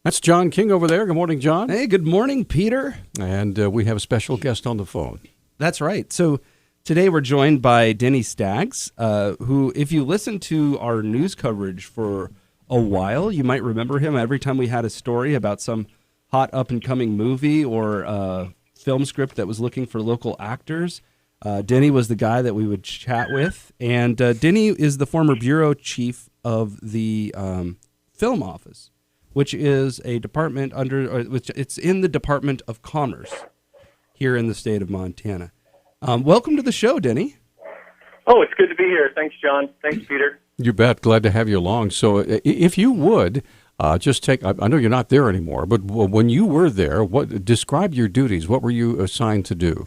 That's John King over there. Good morning, John. Hey, good morning, Peter. And we have a special guest on the phone. That's right. So today we're joined by Denny Staggs, who, if you listen to our news coverage for a while, you might remember him every time we had a story about some hot up-and-coming movie or film script that was looking for local actors. Denny was the guy that we would chat with. And Denny is the former bureau chief of the film office, which is a department it's in the Department of Commerce here in the state of Montana. Welcome to the show, Denny. Oh, it's good to be here. Thanks, John. Thanks, Peter. You bet. Glad to have you along. So if you would, just take, I know you're not there anymore, but when you were there, describe your duties. What were you assigned to do?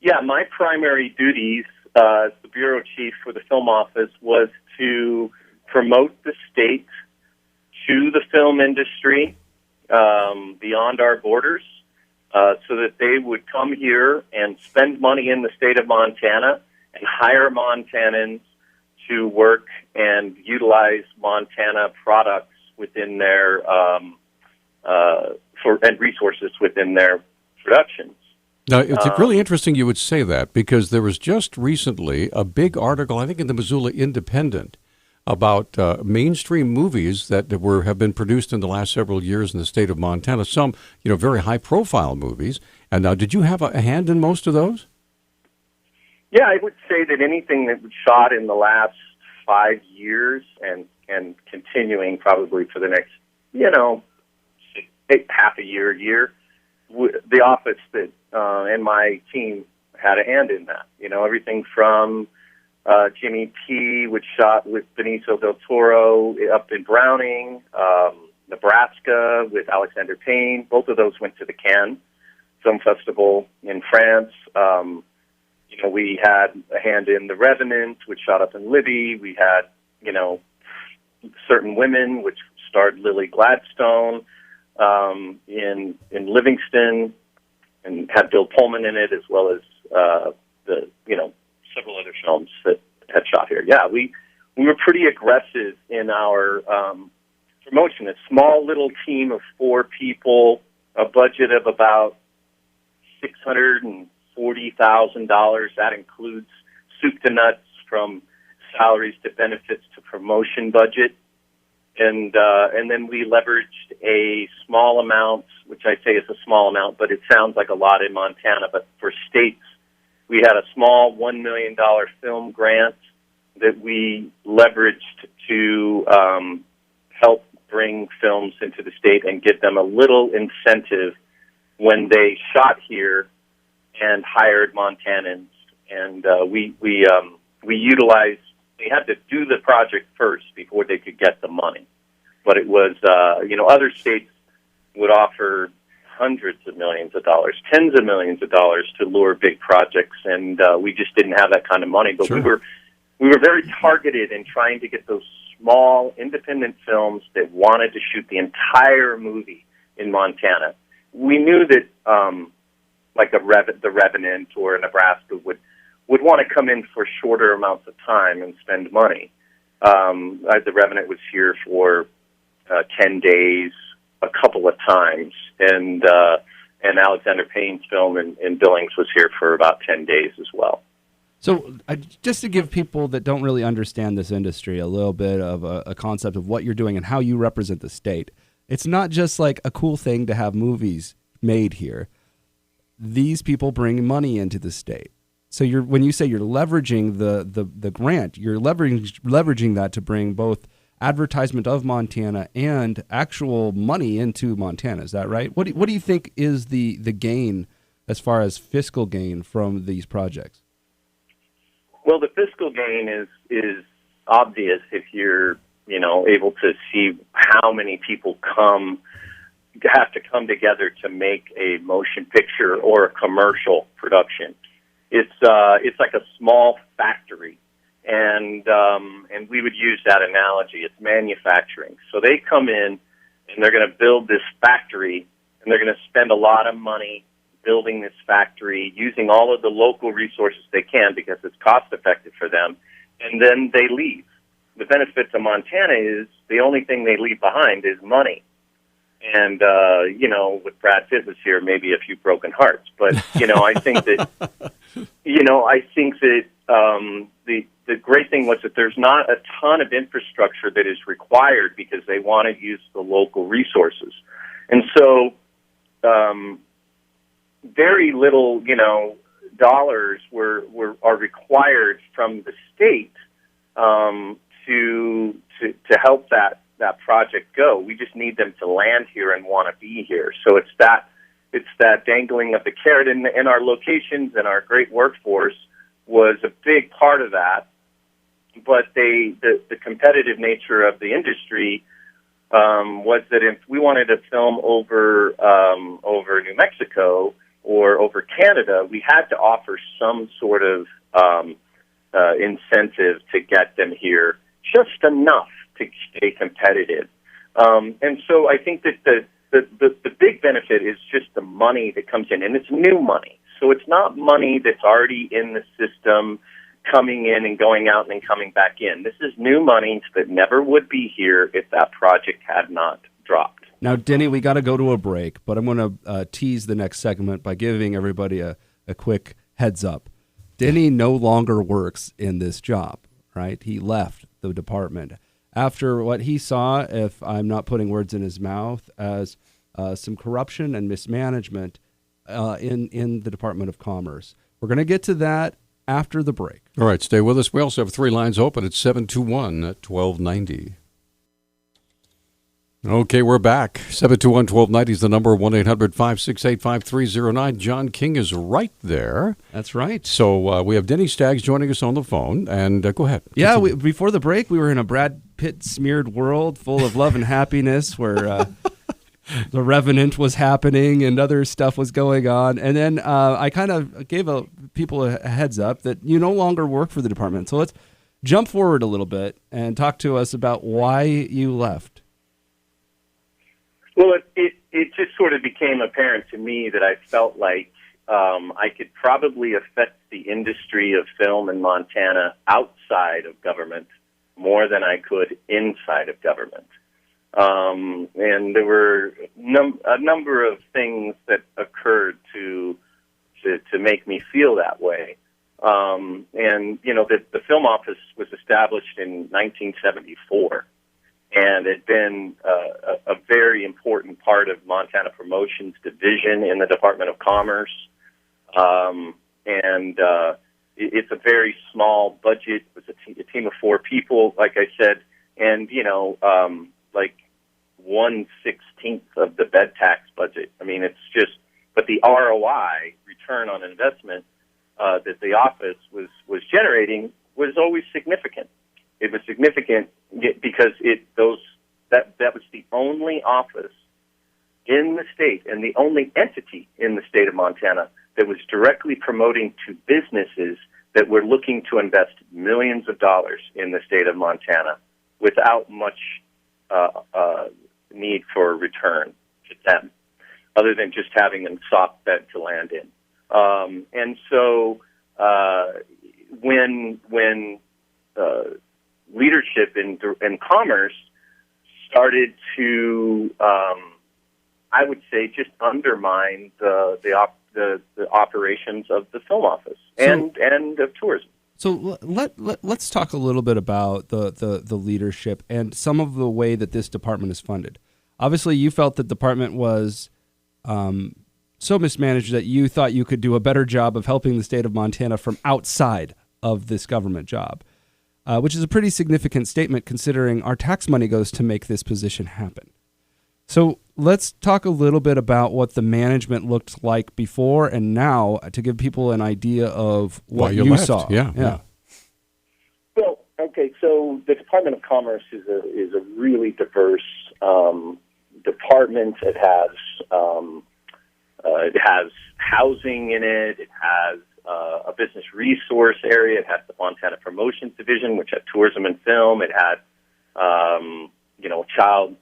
Yeah, my primary duties as the bureau chief for the film office was to promote the state to the film industry beyond our borders so that they would come here and spend money in the state of Montana and hire Montanans to work and utilize Montana products within their and resources within their productions. Now, it's really interesting you would say that, because there was just recently a big article, I think in the Missoula Independent, about mainstream movies that have been produced in the last several years in the state of Montana. Some, very high-profile movies. And now, did you have a hand in most of those? Yeah, I would say that anything that was shot in the last 5 years and continuing probably for the next, half a year, the office that and my team had a hand in that. Everything from Jimmy P., which shot with Benicio del Toro up in Browning, Nebraska with Alexander Payne. Both of those went to the Cannes Film Festival in France. We had a hand in The Revenant, which shot up in Libby. We had, Certain Women, which starred Lily Gladstone in Livingston, and had Bill Pullman in it, as well as several other films that had shot here. Yeah, we were pretty aggressive in our promotion. A small little team of 4 people, a budget of about $640,000. That includes soup to nuts, from salaries to benefits to promotion budget. And then we leveraged a small amount, which I say is a small amount, but it sounds like a lot in Montana. But for states, we had a small $1 million film grant that we leveraged to help bring films into the state and give them a little incentive when they shot here and hired Montanans. And we utilized. They had to do the project first before they could get the money. But it was, other states would offer hundreds of millions of dollars, tens of millions of dollars to lure big projects, and we just didn't have that kind of money. But Sure. we were very targeted in trying to get those small independent films that wanted to shoot the entire movie in Montana. We knew that, The Revenant or Nebraska would want to come in for shorter amounts of time and spend money. The Revenant was here for 10 days a couple of times, and Alexander Payne's film in Billings was here for about 10 days as well. So just to give people that don't really understand this industry a little bit of a concept of what you're doing and how you represent the state, it's not just like a cool thing to have movies made here. These people bring money into the state. So when you say you're leveraging the grant, you're leveraging that to bring both advertisement of Montana and actual money into Montana. Is that right? What do you think is the gain as far as fiscal gain from these projects? Well, the fiscal gain is obvious if you're able to see how many people have to come together to make a motion picture or a commercial production. It's like a small factory, and we would use that analogy. It's manufacturing. So they come in and they're going to build this factory, and they're going to spend a lot of money building this factory, using all of the local resources they can because it's cost effective for them, and then they leave. The benefit to Montana is the only thing they leave behind is money. And, with Brad Pitt was here, maybe a few broken hearts. But, I think that, the great thing was that there's not a ton of infrastructure that is required because they want to use the local resources. And so, very little, dollars are required from the state, to help that project go. We just need them to land here and want to be here. So it's that dangling of the carrot, and our locations and our great workforce was a big part of that. But the competitive nature of the industry was that if we wanted to film over New Mexico or over Canada, we had to offer some sort of incentive to get them here, just enough to stay competitive. And so I think that the big benefit is just the money that comes in, and it's new money. So it's not money that's already in the system coming in and going out and coming back in. This is new money that never would be here if that project had not dropped. Now, Denny, we got to go to a break, but I'm going to tease the next segment by giving everybody a quick heads up. Denny no longer works in this job, right? He left the department after what he saw, if I'm not putting words in his mouth, as some corruption and mismanagement in the Department of Commerce. We're going to get to that after the break. All right, stay with us. We also have 3 lines open at 721-1290. Okay, we're back. 721-1290 is the number, 1-800-568-5309. John King is right there. That's right. So we have Denny Staggs joining us on the phone, and go ahead. Yeah, before the break, we were in a Brad Pitt-smeared world full of love and happiness where The Revenant was happening and other stuff was going on. And then I kind of gave people a heads up that you no longer work for the department. So let's jump forward a little bit and talk to us about why you left. Well, it just sort of became apparent to me that I felt like I could probably affect the industry of film in Montana outside of government more than I could inside of government. And there were a number of things that occurred to make me feel that way. And, the film office was established in 1974. And had been a very important part of Montana Promotions Division in the Department of Commerce. It's a very small budget. It was a team of 4 people, like I said, and, like 1/16 of the bed tax budget. I mean, it's just, but the ROI, return on investment, that the office was generating was always significant. It was significant because that was the only office in the state and the only entity in the state of Montana that was directly promoting to businesses that were looking to invest millions of dollars in the state of Montana without much need for a return to them, other than just having a soft bed to land in. And so when leadership in commerce started to, I would say, just undermine the operations of the film office and of tourism. So let's talk a little bit about the leadership and some of the way that this department is funded. Obviously, you felt the department was so mismanaged that you thought you could do a better job of helping the state of Montana from outside of this government job, which is a pretty significant statement considering our tax money goes to make this position happen. So let's talk a little bit about what the management looked like before and now to give people an idea of what you saw. Yeah. Well, okay, so the Department of Commerce is a really diverse department. It has housing in it. It has a business resource area. It has the Montana Promotions Division, which had tourism and film. It had, child,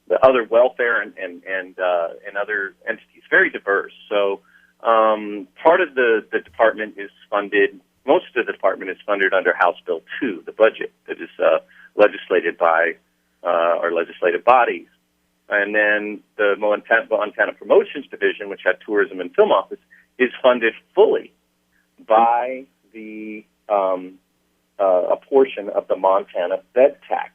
the other welfare and other entities. Very diverse. So part of the department is funded. Most of the department is funded under House Bill 2, the budget that is legislated by our legislative bodies. and then the Montana Promotions Division, which had tourism and film office, is funded fully by the a portion of the Montana bed tax.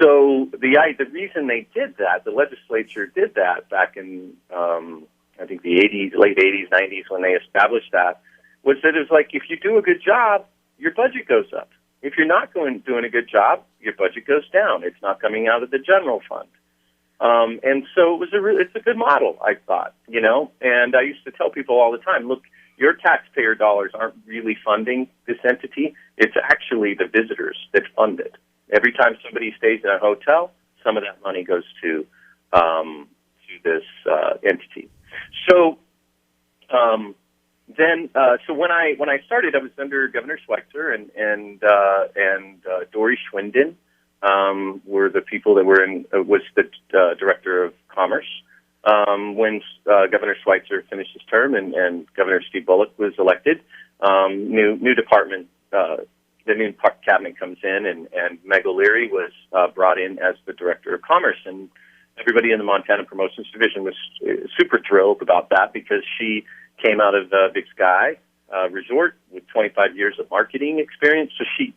So the reason they did that, the legislature did that back in I think the late 80s, 90s, when they established that, was that it was like, if you do a good job, your budget goes up. If you're not doing a good job, your budget goes down. It's not coming out of the general fund. And so it's a good model, I thought, and I used to tell people all the time, look, your taxpayer dollars aren't really funding this entity. It's actually the visitors that fund it. Every time somebody stays in a hotel, some of that money goes to this entity. So so when I started, I was under Governor Schweitzer and Dory Schwinden were the people that was the director of commerce when Governor Schweitzer finished his term and Governor Steve Bullock was elected. New department. The new cabinet comes in, and Meg O'Leary was brought in as the director of commerce, and everybody in the Montana Promotions Division was super thrilled about that because she came out of Big Sky Resort with 25 years of marketing experience. So she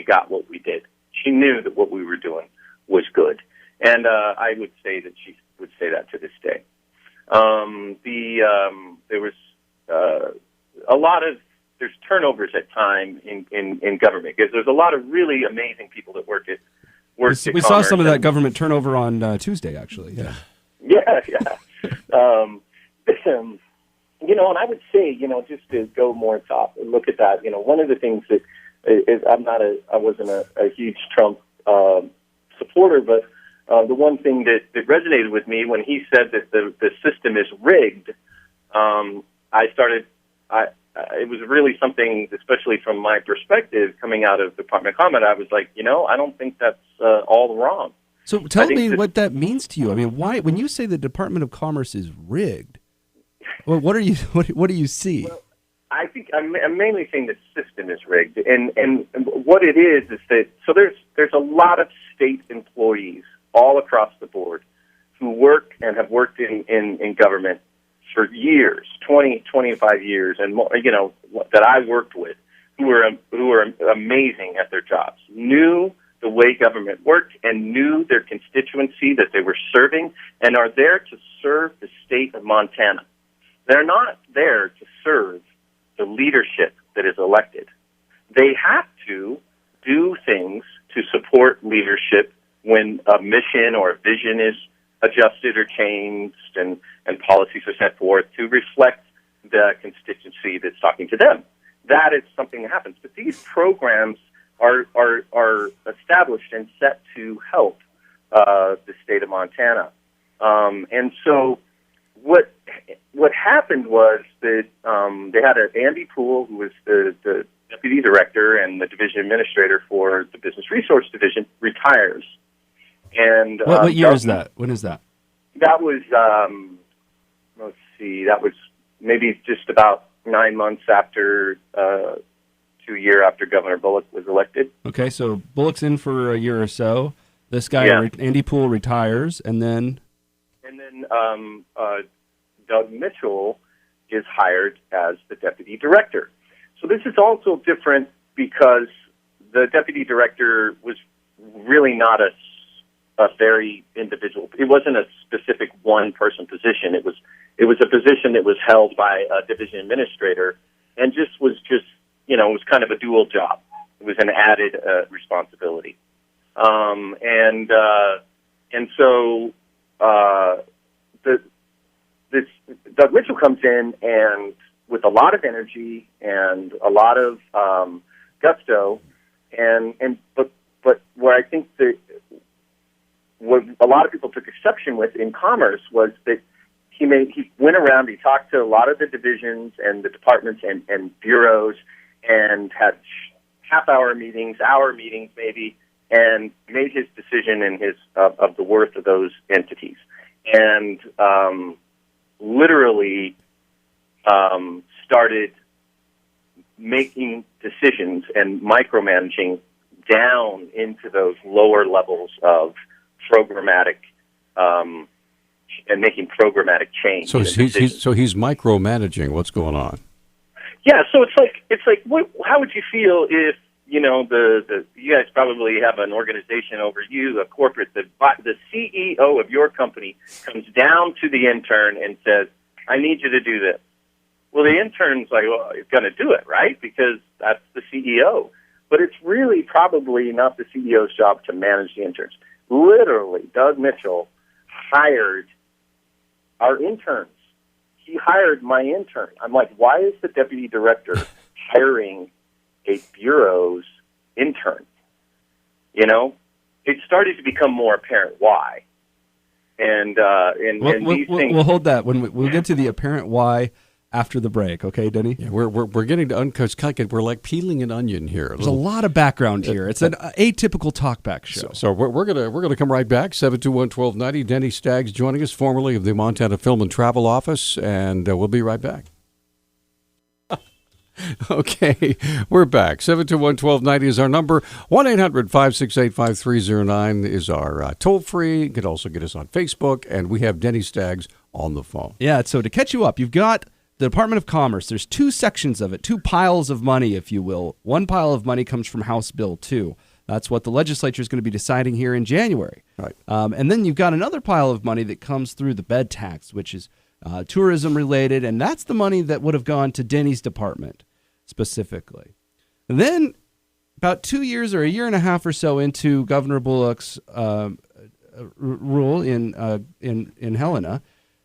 got what we did. She knew that what we were doing was good, and I would say that she would say that to this day. There was a lot of there's turnovers at time in government because there's a lot of really amazing people that work at we saw some of that government turnover on Tuesday, actually. Yeah. And I would say, just to go more top and look at that, one of the things that is, I wasn't a huge Trump supporter, but the one thing that resonated with me when he said that the system is rigged, it was really something, especially from my perspective, coming out of the Department of Commerce, I was like, I don't think that's all wrong. So tell me what that means to you. I mean, why, when you say the Department of Commerce is rigged, well, what do you see? Well, I think I'm mainly saying the system is rigged, and what it is that there's a lot of state employees all across the board who work and have worked in government for years, 20, 25 years, and more, that I worked with, who were amazing at their jobs, knew the way government worked and knew their constituency that they were serving, and are there to serve the state of Montana. They're not there to serve the leadership that is elected. They have to do things to support leadership when a mission or a vision is adjusted or changed and policies are set forth to reflect the constituency that's talking to them. That is something that happens. But these programs are established and set to help the state of Montana. And so what happened was that they had Andy Poole, who was the deputy director and the division administrator for the Business Resource Division, retires. And what year is that? When is that? That was let's see. That was maybe just about 9 months after 2 years after Governor Bullock was elected. Okay, so Bullock's in for a year or so. This guy, Andy Poole, retires, and then Doug Mitchell is hired as the deputy director. So this is also different because the deputy director was really not a very individual. It wasn't a specific one-person position. It was a position that was held by a division administrator, and was it was kind of a dual job. It was an added responsibility, and so this Doug Mitchell comes in and with a lot of energy and a lot of gusto, but where I think that what a lot of people took exception with in commerce was that he went around, he talked to a lot of the divisions and the departments and bureaus and had half-hour meetings, hour meetings maybe, and made his decision in of the worth of those entities. And literally started making decisions and micromanaging down into those lower levels of programmatic and making programmatic change. So he's micromanaging what's going on. Yeah, so it's like how would you feel if, you know, the you guys probably have an organization over you, a corporate, the CEO of your company comes down to the intern and says, I need you to do this. Well, the intern's like, well, he's going to do it, right? Because that's the CEO. But it's really probably not the CEO's job to manage the interns. Literally, Doug Mitchell hired our interns. He hired my intern. I'm like, why is the deputy director hiring a bureau's intern? You know, it started to become more apparent why. And these things. We'll hold that we'll get to the apparent why after the break, okay, Denny? Yeah, we're getting to we're like peeling an onion here. There's a lot of background here. It's an atypical talkback show. So we're gonna come right back. 721-1290. Denny Staggs joining us, formerly of the Montana Film and Travel Office, and we'll be right back. Okay, we're back. 721-1290 is our number. 1-800-568-5309 is our toll-free. You can also get us on Facebook, and we have Denny Staggs on the phone. Yeah, so to catch you up, you've got the Department of Commerce. There's two sections of it, two piles of money, if you will. One pile of money comes from House Bill 2. That's what the legislature is going to be deciding here in January. Right. And then you've got another pile of money that comes through the bed tax, which is tourism-related, and that's the money that would have gone to Denny's department specifically. And then about 2 years or a year and a half or so into Governor Bullock's rule in Helena,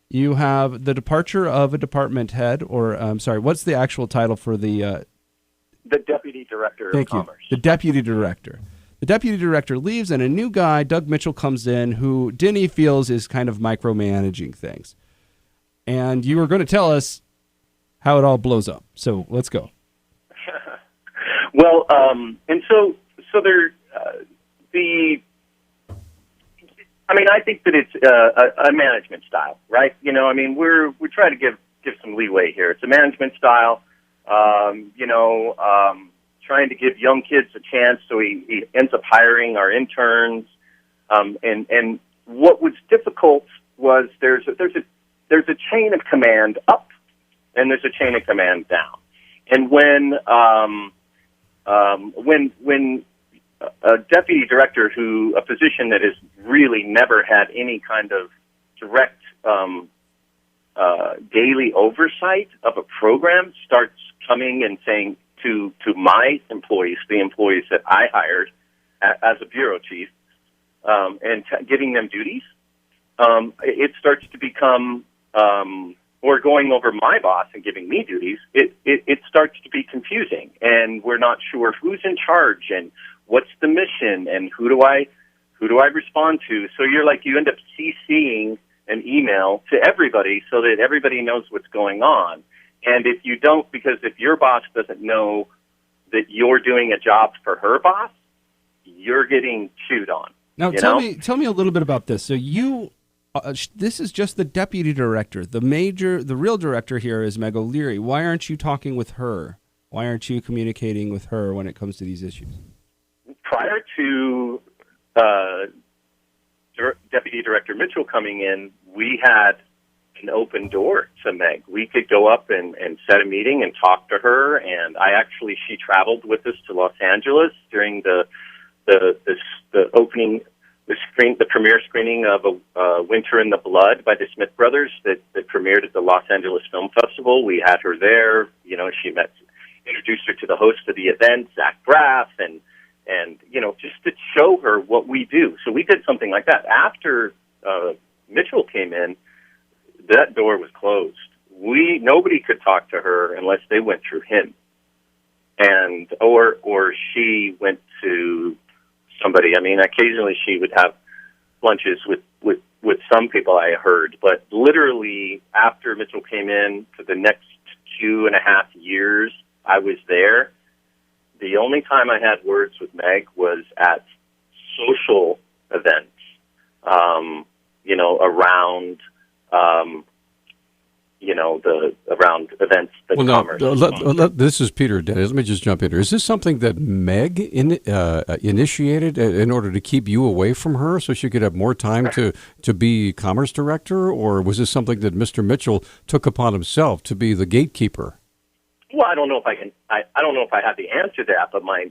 you have the departure of a department head, or what's the actual title for the deputy director of Commerce. The deputy director. The deputy director leaves, and a new guy, Doug Mitchell, comes in, who Denny feels is kind of micromanaging things. And you were going to tell us how it all blows up. So let's go. Well, and so there, I think that it's a management style, right? You know, I mean, we try to give some leeway here. It's a management style, trying to give young kids a chance. So he ends up hiring our interns. And what was difficult was there's a chain of command up, and there's a chain of command down. And when a deputy director, a position that has really never had any kind of direct daily oversight of a program, starts coming and saying to my employees, the employees that I hired as a bureau chief, and giving them duties, it starts to become, or going over my boss and giving me duties, it starts to be confusing, and we're not sure who's in charge and what's the mission and who do I respond to. So you end up CCing an email to everybody so that everybody knows what's going on. And if you don't, because if your boss doesn't know that you're doing a job for her boss, you're getting chewed on. Now tell me a little bit about this. So you. This is just the deputy director. The real director here is Meg O'Leary. Why aren't you talking with her? Why aren't you communicating with her when it comes to these issues? Prior to Deputy Director Mitchell coming in, we had an open door to Meg. We could go up and set a meeting and talk to her. And she traveled with us to Los Angeles during the opening. The premiere screening of Winter in the Blood by the Smith Brothers that premiered at the Los Angeles Film Festival. We had her there. You know, she introduced her to the host of the event, Zach Braff, and just to show her what we do. So we did something like that. After Mitchell came in, that door was closed. Nobody could talk to her unless they went through him, or she went to somebody. I mean, occasionally she would have lunches with some people, I heard, but literally after Mitchell came in, for the next 2.5 years I was there, the only time I had words with Meg was at social events, around, around events that Well, Commerce. this is Peter Dennis. Let me just jump in here. Is this something that Meg initiated in order to keep you away from her so she could have more time to be Commerce Director? Or was this something that Mr. Mitchell took upon himself to be the gatekeeper? Well, I don't know if I can. I don't know if I have the answer to that, but my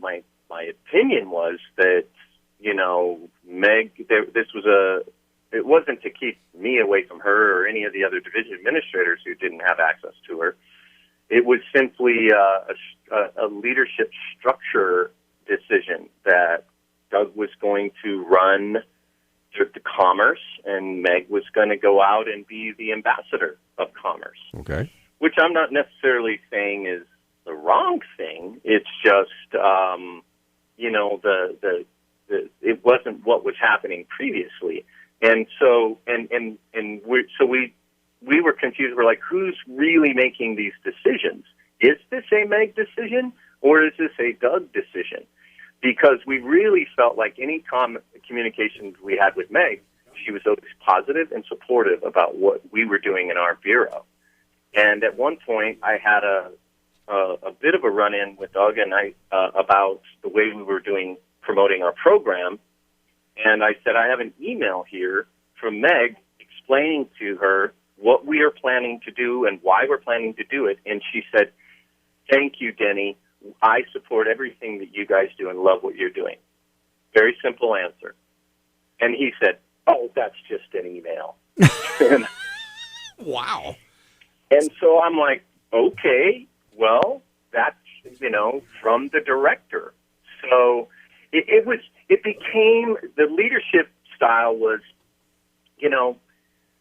opinion was that Meg. It wasn't to keep me away from her or any of the other division administrators who didn't have access to her. It was simply a leadership structure decision that Doug was going to run the commerce, and Meg was going to go out and be the ambassador of commerce. Okay. Which I'm not necessarily saying is the wrong thing. It's just, it wasn't what was happening previously. And so, we were confused. We're like, who's really making these decisions? Is this a Meg decision or is this a Doug decision? Because we really felt like any communications we had with Meg, she was always positive and supportive about what we were doing in our bureau. And at one point, I had a bit of a run-in with Doug and I about the way we were promoting our program. And I said, I have an email here from Meg explaining to her what we are planning to do and why we're planning to do it. And she said, thank you, Denny. I support everything that you guys do and love what you're doing. Very simple answer. And he said, oh, that's just an email. Wow. And so I'm like, okay, well, that's, from the director. So it became, the leadership style was,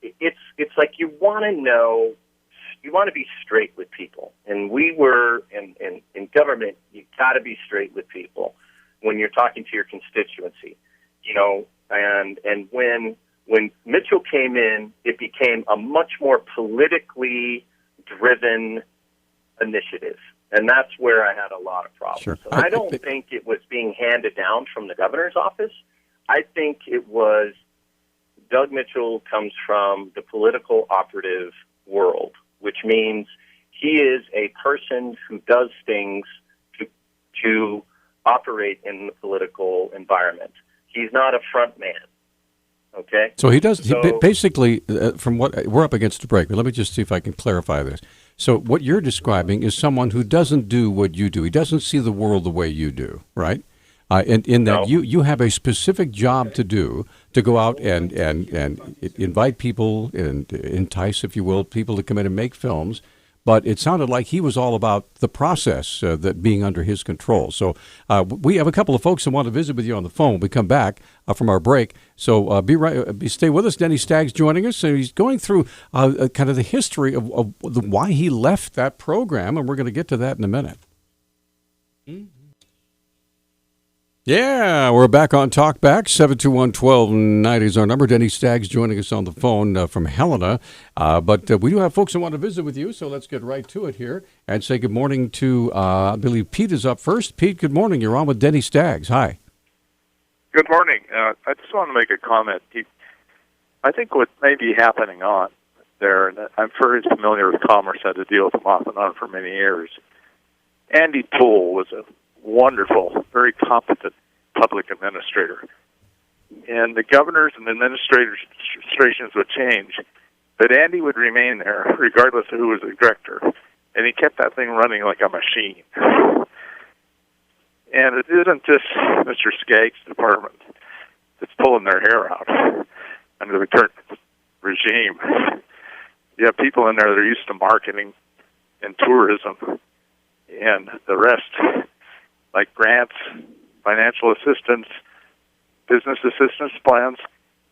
it's like you want to be straight with people. And we were, in government, you got to be straight with people when you're talking to your constituency, and when Mitchell came in, it became a much more politically driven initiative. And that's where I had a lot of problems. Sure. And I don't think it was being handed down from the governor's office. I think it was Doug Mitchell comes from the political operative world, which means he is a person who does things to operate in the political environment. He's not a front man. Okay? So he does, basically, from what, we're up against a break, but let me just see if I can clarify this. So what you're describing is someone who doesn't do what you do. He doesn't see the world the way you do, right? In that you have a specific job to do, to go out and invite people and entice, if you will, people to come in and make films. But it sounded like he was all about the process, that being under his control. So we have a couple of folks that want to visit with you on the phone when we come back from our break. So stay with us. Denny Staggs joining us, and he's going through kind of the history of why he left that program, and we're going to get to that in a minute. Mm-hmm. Yeah, we're back on Talkback. 721-1290 is our number. Denny Staggs joining us on the phone from Helena. But we do have folks who want to visit with you, so let's get right to it here and say good morning to, I believe Pete is up first. Pete, good morning. You're on with Denny Staggs. Hi. Good morning. I just want to make a comment. I think what may be happening on there, and I'm very familiar with Commerce, had to deal with them off and on for many years. Andy Poole was a wonderful, very competent public administrator. And the governors and administrations would change, but Andy would remain there regardless of who was the director. And he kept that thing running like a machine. And it isn't just Mr. Skaggs' department that's pulling their hair out under the current regime. You have people in there that are used to marketing and tourism and the rest, like grants, financial assistance, business assistance plans,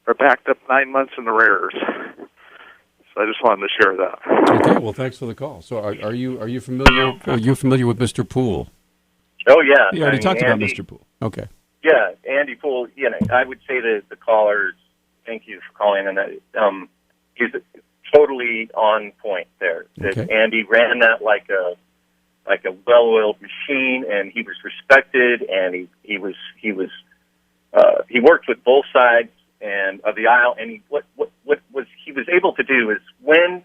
are backed up 9 months in arrears. So I just wanted to share that. Okay, well, thanks for the call. So are you familiar? Are you familiar with Mr. Poole? Oh, yeah. You already talked about Mr. Poole. Okay. Yeah, Andy Poole, I would say to the callers, thank you for calling, and he's totally on point there. Okay. Andy ran that like a well-oiled machine, and he was respected, and he worked with both sides of the aisle, and what he was able to do is when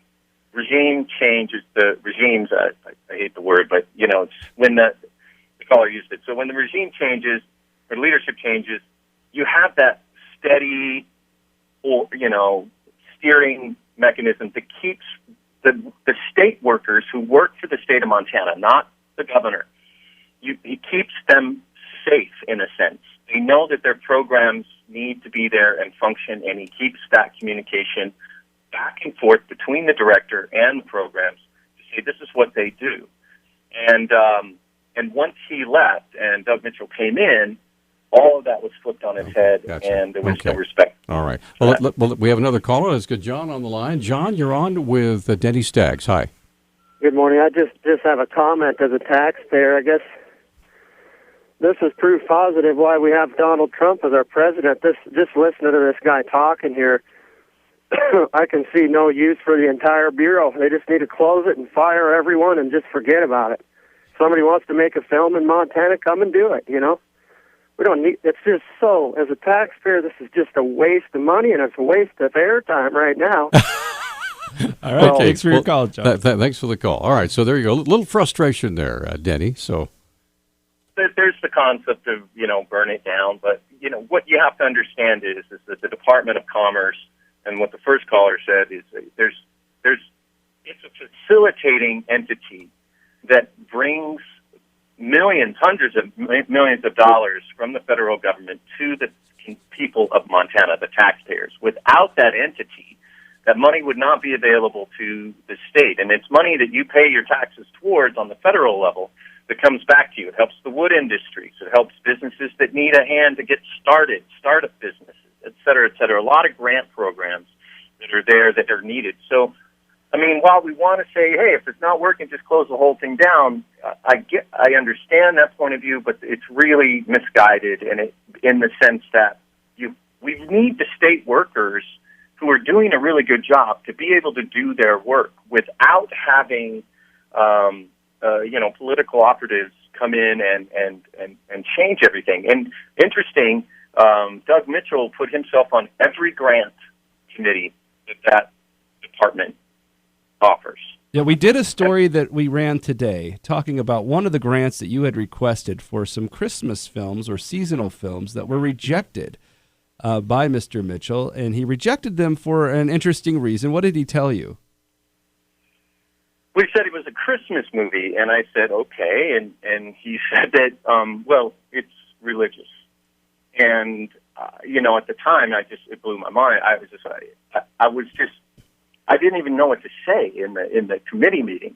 regime changes, the regimes, I hate the word, but, it's when the caller used it. So when the regime changes or leadership changes, you have that steady, or, steering mechanism that keeps the state workers who work for the state of Montana, not the governor. He keeps them safe in a sense. They know that their programs need to be there and function, and he keeps that communication back and forth between the director and the programs to say this is what they do. And once he left and Doug Mitchell came in, all of that was flipped on its head, and there was no respect. All right. Well, we have another caller. Let's get John on the line. John, you're on with Denny Staggs. Hi. Good morning. I just have a comment as a taxpayer. I guess this is proof positive why we have Donald Trump as our president. Just listening to this guy talking here, I can see no use for the entire bureau. They just need to close it and fire everyone and just forget about it. Somebody wants to make a film in Montana, come and do it, We don't need, it's just so, as a taxpayer, this is just a waste of money and it's a waste of airtime right now. All right, thanks for your call, John. Thanks for the call. All right, so there you go. A little frustration there, Denny. So there's the concept of, burn it down, but, what you have to understand is that the Department of Commerce, and what the first caller said is it's a facilitating entity that brings millions, hundreds of millions of dollars from the federal government to the people of Montana, the taxpayers. Without that entity, that money would not be available to the state. And it's money that you pay your taxes towards on the federal level that comes back to you. It helps the wood industries. It helps businesses that need a hand to get started, startup businesses, et cetera, et cetera. A lot of grant programs that are there that are needed. So, while we want to say, hey, if it's not working, just close the whole thing down, I understand that point of view, but it's really misguided in the sense that we need the state workers who are doing a really good job to be able to do their work without having, political operatives come in and change everything. And interesting, Doug Mitchell put himself on every grant committee that department offers. Yeah, we did a story that we ran today talking about one of the grants that you had requested for some Christmas films or seasonal films that were rejected by Mr. Mitchell, and he rejected them for an interesting reason. What did he tell you? We said it was a Christmas movie, and I said, okay, and he said that, it's religious. And, at the time, it blew my mind. I didn't even know what to say in the committee meeting,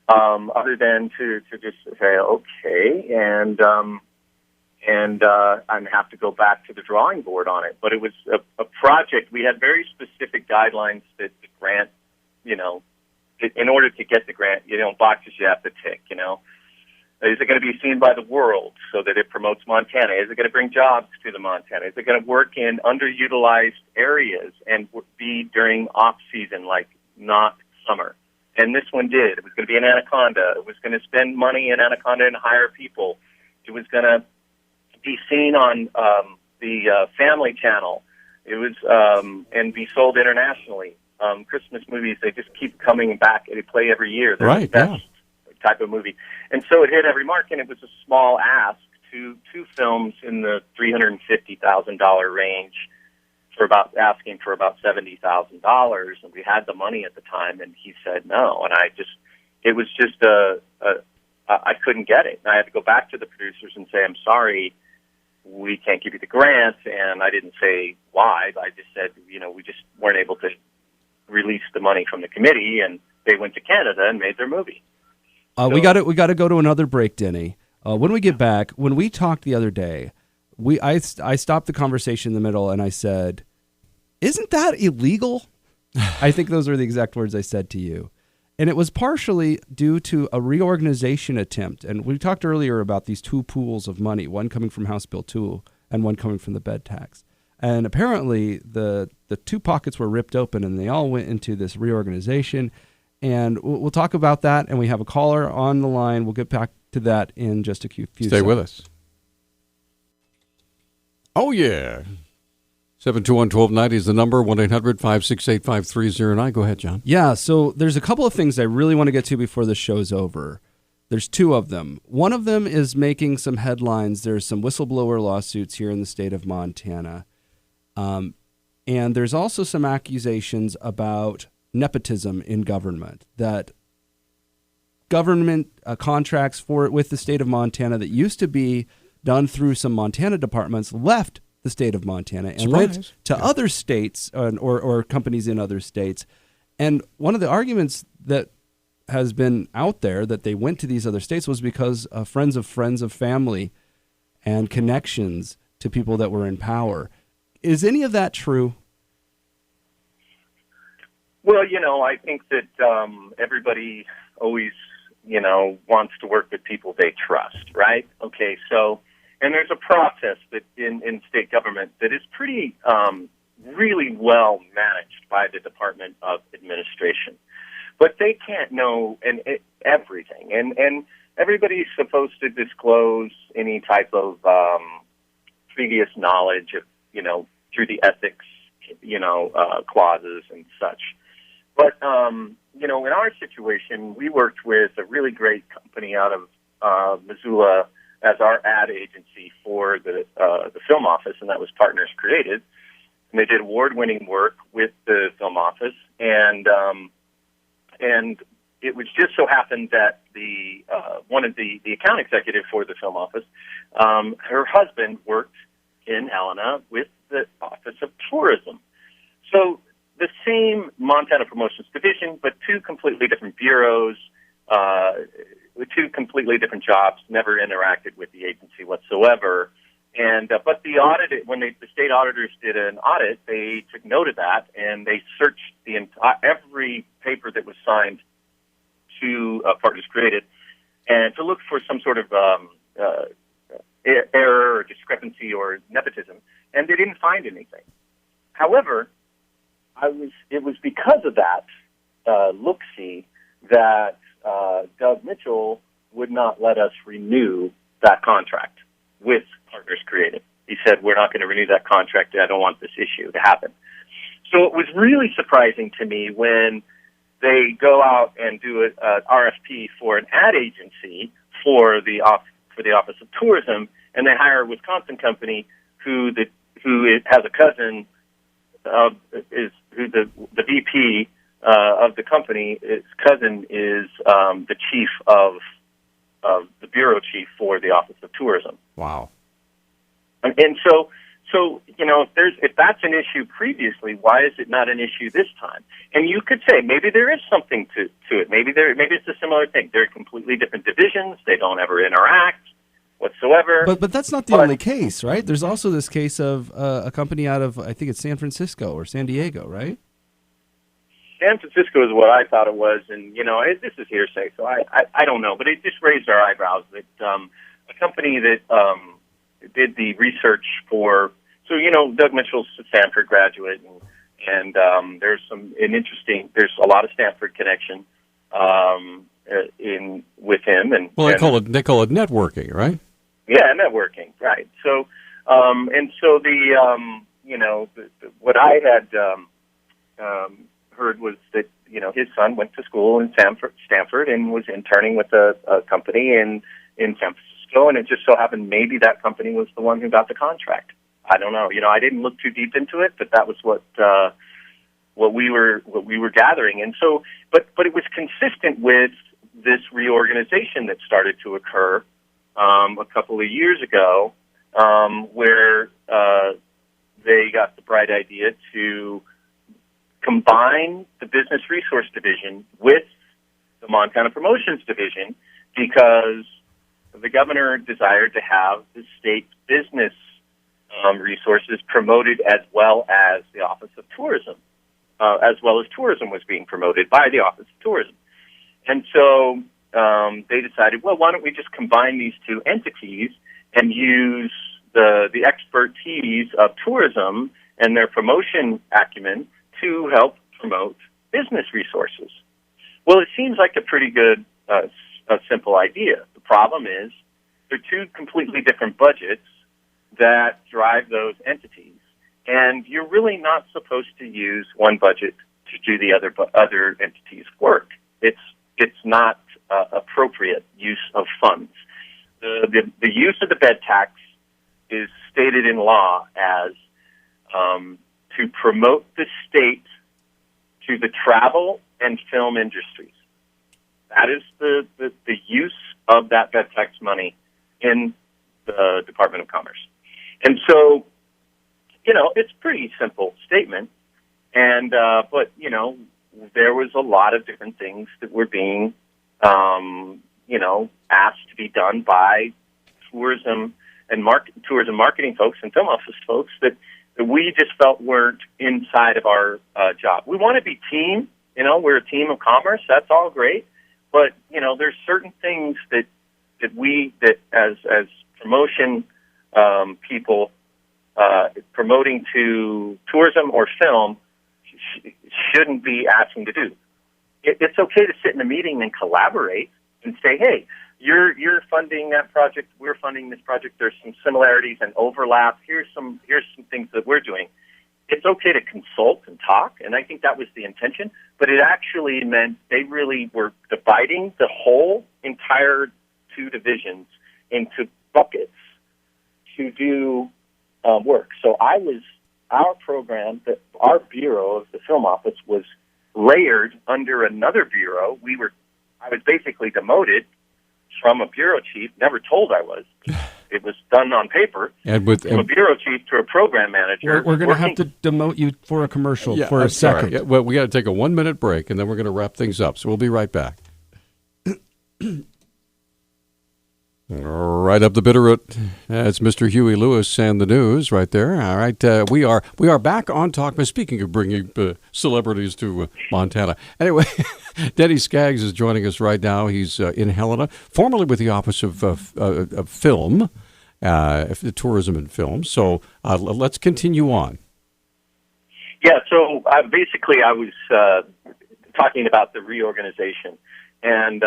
other than to just say okay, and I'd have to go back to the drawing board on it. But it was a project. We had very specific guidelines that the grant, in order to get the grant, boxes you have to tick. Is it going to be seen by the world so that it promotes Montana? Is it going to bring jobs to the Montana? Is it going to work in underutilized areas and be during off-season, like not summer? And this one did. It was going to be in Anaconda. It was going to spend money in Anaconda and hire people. It was going to be seen on the Family Channel. It was and be sold internationally. Christmas movies, they just keep coming back. They play every year. They're the best type of movie. And so it hit every mark, and it was a small ask to two films in the $350,000 range asking for about $70,000. And we had the money at the time, and he said no. And it was just I couldn't get it. And I had to go back to the producers and say, I'm sorry, we can't give you the grant. And I didn't say why, but I just said, we just weren't able to release the money from the committee, and they went to Canada and made their movie. We got to go to another break, Denny. When we get back, when we talked the other day, I stopped the conversation in the middle and I said, "Isn't that illegal?" I think those are the exact words I said to you, and it was partially due to a reorganization attempt. And we talked earlier about these two pools of money, one coming from House Bill 2 and one coming from the bed tax. And apparently, the two pockets were ripped open, and they all went into this reorganization. And we'll talk about that, and we have a caller on the line. We'll get back to that in just a few seconds. Stay with us. Oh, yeah. 721-1290 is the number, 1-800-568-5309. Go ahead, John. Yeah, so there's a couple of things I really want to get to before the show's over. There's two of them. One of them is making some headlines. There's some whistleblower lawsuits here in the state of Montana. And there's also some accusations about nepotism in government, that government contracts with the state of Montana that used to be done through some Montana departments left the state of Montana and went to other states or companies in other states. And one of the arguments that has been out there that they went to these other states was because friends of family and connections to people that were in power. Is any of that true? Well, I think that everybody always, wants to work with people they trust, right? Okay, so, and there's a process that in state government that is pretty, really well managed by the Department of Administration. But they can't know everything, and everybody's supposed to disclose any type of previous knowledge of, through the ethics, clauses and such. But in our situation, we worked with a really great company out of Missoula as our ad agency for the film office, and that was Partners Creative. And they did award-winning work with the film office, and it was just so happened that the one of the account executive for the film office, her husband worked in Helena with the Office of Tourism. So the same Montana Promotions Division, but two completely different bureaus, with two completely different jobs, never interacted with the agency whatsoever. And but the audit, when the state auditors did an audit, they took note of that, and they searched every paper that was signed to Partners Created, and to look for some sort of error or discrepancy or nepotism, and they didn't find anything. However, it was because of that look-see that Doug Mitchell would not let us renew that contract with Partners Creative. He said, we're not going to renew that contract. I don't want this issue to happen. So it was really surprising to me when they go out and do an RFP for an ad agency for the Office of Tourism, and they hire a Wisconsin company who has a cousin who the VP of the company. His cousin is the chief of the bureau chief for the Office of Tourism. Wow. And so if that's an issue previously, why is it not an issue this time? And you could say maybe there is something to it. Maybe it's a similar thing. They're completely different divisions. They don't ever interact whatsoever. But that's not the only case, right? There's also this case of a company out of, I think it's San Francisco or San Diego, right? San Francisco is what I thought it was, and this is hearsay, so I don't know, but it just raised our eyebrows that a company that did the research for. So Doug Mitchell's a Stanford graduate, and there's a lot of Stanford connection with him, and they call it networking, right? Yeah, networking, right? So what I had heard was that his son went to school in Stanford and was interning with a company in San Francisco, and it just so happened maybe that company was the one who got the contract. I don't know. I didn't look too deep into it, but that was what we were gathering. And so, but it was consistent with this reorganization that started to occur a couple of years ago, where they got the bright idea to combine the Business Resource Division with the Montana Promotions Division, because the governor desired to have the state business resources promoted as well as the Office of Tourism, as well as tourism was being promoted by the Office of Tourism. And so they decided, well, why don't we just combine these two entities and use the expertise of tourism and their promotion acumen to help promote business resources. Well, it seems like a pretty good, a simple idea. The problem is they're two completely different budgets that drive those entities. and you're really not supposed to use one budget to do the other entities' work. It's not appropriate use of funds. The use of the bed tax is stated in law as to promote the state to the travel and film industries. That is the use of that bed tax money in the Department of Commerce. And so, it's a pretty simple statement. And, but, there was a lot of different things that were being, asked to be done by tourism marketing folks and film office folks that we just felt weren't inside of our job. We want to be team, we're a team of commerce. That's all great. But, there's certain things that as promotion people promoting to tourism or film shouldn't be asking to do. It's okay to sit in a meeting and collaborate and say, hey, you're funding that project, we're funding this project, there's some similarities and overlap, here's some things that we're doing. It's okay to consult and talk, and I think that was the intention, but it actually meant they really were dividing the whole entire two divisions into buckets to do work. So our program, our bureau of the film office was layered under another bureau. I was basically demoted from a bureau chief, never told I was. It was done on paper. And from a bureau chief to a program manager. We're going to have to demote you for a commercial for a second. Yeah, well, we got to take a 1-minute break, and then we're going to wrap things up. So we'll be right back. Right up the Bitterroot, it's Mr. Huey Lewis and the news right there. All right, we are back on Talk. Speaking of bringing celebrities to Montana, anyway, Denny Staggs is joining us right now. He's in Helena, formerly with the Office of Film, Tourism and Film. So let's continue on. Yeah. So I was talking about the reorganization, and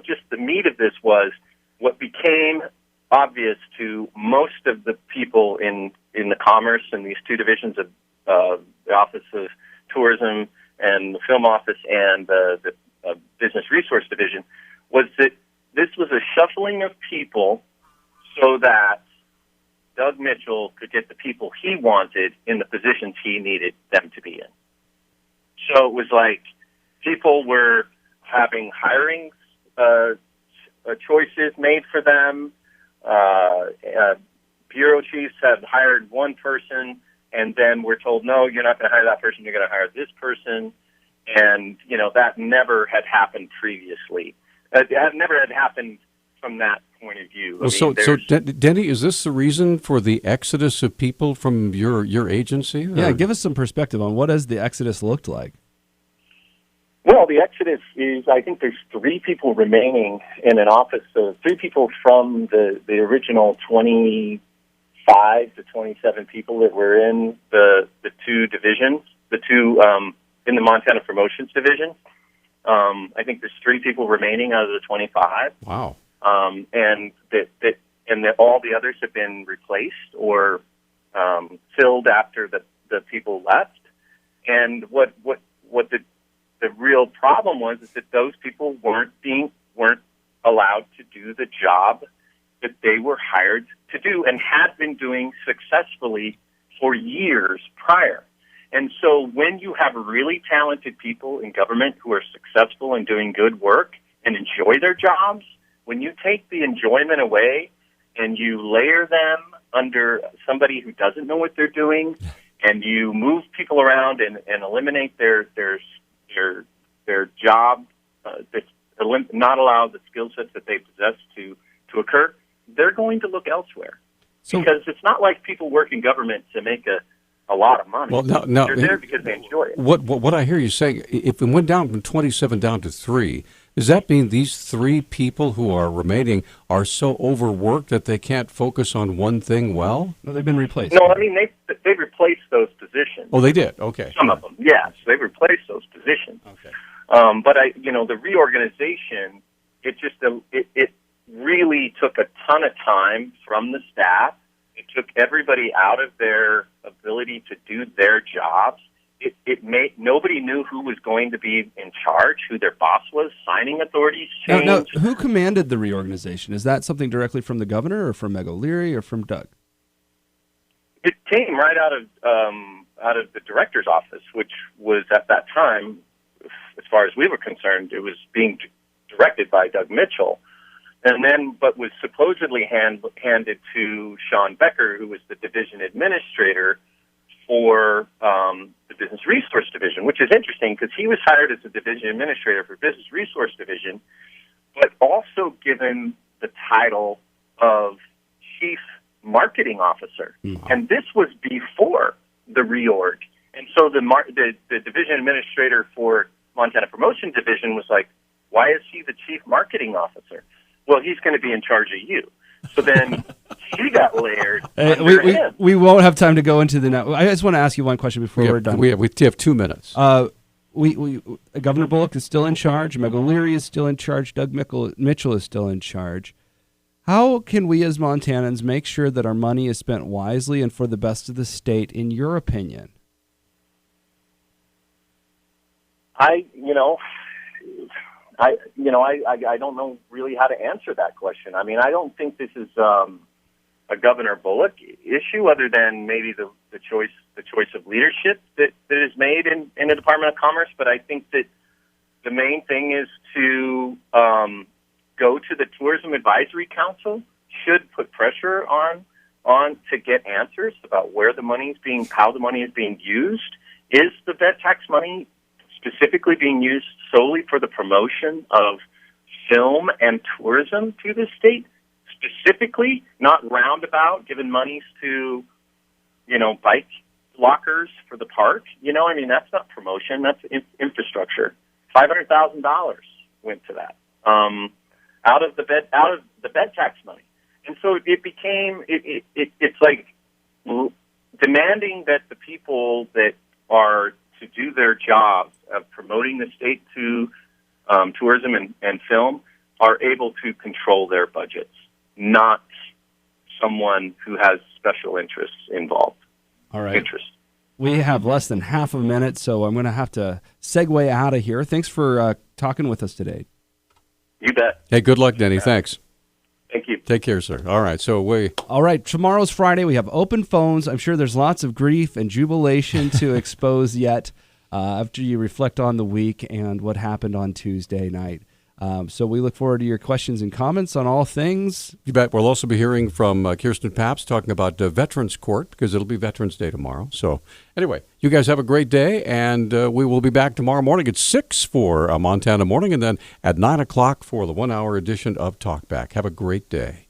just the meat of this was what became obvious to most of the people in the commerce and these two divisions of the Office of Tourism and the Film Office and the Business Resource Division was that this was a shuffling of people so that Doug Mitchell could get the people he wanted in the positions he needed them to be in. So it was like people were having hiring choices made for them. Bureau chiefs have hired one person, and then we're told, no, you're not going to hire that person, you're going to hire this person. And, that never had happened previously. That never had happened from that point of view. Well, so Denny, is this the reason for the exodus of people from your agency? Yeah, give us some perspective on what has the exodus looked like. Well, the exodus is, I think there's 3 people remaining in an office, 3 people from the original 25 to 27 people that were in the two divisions, in the Montana Promotions Division. I think there's 3 people remaining out of the 25. Wow. And that all the others have been replaced or filled after the people left. And what the real problem was is that those people weren't allowed to do the job that they were hired to do and had been doing successfully for years prior. And so when you have really talented people in government who are successful and doing good work and enjoy their jobs, when you take the enjoyment away and you layer them under somebody who doesn't know what they're doing and you move people around and eliminate their job, not allow the skill sets that they possess to occur, they're going to look elsewhere. Because it's not like people work in government to make a lot of money. Well, no, they're there because they enjoy it. What I hear you saying, if it went down from 27 down to 3, does that mean these 3 people who are remaining are so overworked that they can't focus on one thing well? No, they've been replaced. No, I mean, they replaced those positions. Oh, they did? Okay. Some of them, yes. They replaced those positions. Okay. But the reorganization, it really took a ton of time from the staff It took everybody out of their ability to do their jobs. It made nobody knew who was going to be in charge, who their boss was. Signing authorities changed. Now, who commanded the reorganization? Is that something directly from the governor, or from Meg O'Leary, or from Doug? It came right out of the director's office, which was at that time, as far as we were concerned, it was being directed by Doug Mitchell, and then but was supposedly handed to Sean Becker, who was the division administrator for the Business Resource Division, which is interesting because he was hired as the division administrator for Business Resource Division, but also given the title of Chief Marketing Officer. Mm-hmm. And this was before the reorg. And so the division administrator for Montana Promotion Division was like, why is he the Chief Marketing Officer? Well, he's going to be in charge of you. So then she got layered under him. We won't have time to go into the I just want to ask you one question before we're done. We have 2 minutes. Governor Bullock is still in charge. Meg O'Leary is still in charge. Doug Mitchell is still in charge. How can we as Montanans make sure that our money is spent wisely and for the best of the state, in your opinion? I don't know really how to answer that question. I mean, I don't think this is a Governor Bullock issue, other than maybe the choice of leadership that is made in the Department of Commerce. But I think that the main thing is to go to the Tourism Advisory Council. Should put pressure on to get answers about where the money is how the money is being used. Is the vet tax money specifically being used solely for the promotion of film and tourism to the state, specifically, not roundabout, giving monies to, bike lockers for the park? I mean, that's not promotion, that's infrastructure. $500,000 went to that out of the bed tax money. And so it became, it's like demanding that the people that are to do their job of promoting the state to tourism and film are able to control their budgets, not someone who has special interests involved. All right. We have less than half a minute, so I'm going to have to segue out of here. Thanks for talking with us today. You bet. Hey, good luck, Denny. Thanks. Thank you. Take care, sir. All right, All right, tomorrow's Friday. We have open phones. I'm sure there's lots of grief and jubilation to expose yet after you reflect on the week and what happened on Tuesday night. So we look forward to your questions and comments on all things. You bet. We'll also be hearing from Kirsten Pabst talking about Veterans Court, because it'll be Veterans Day tomorrow. So anyway, you guys have a great day, and we will be back tomorrow morning at 6 for Montana Morning, and then at 9 o'clock for the 1-hour edition of Talkback. Have a great day.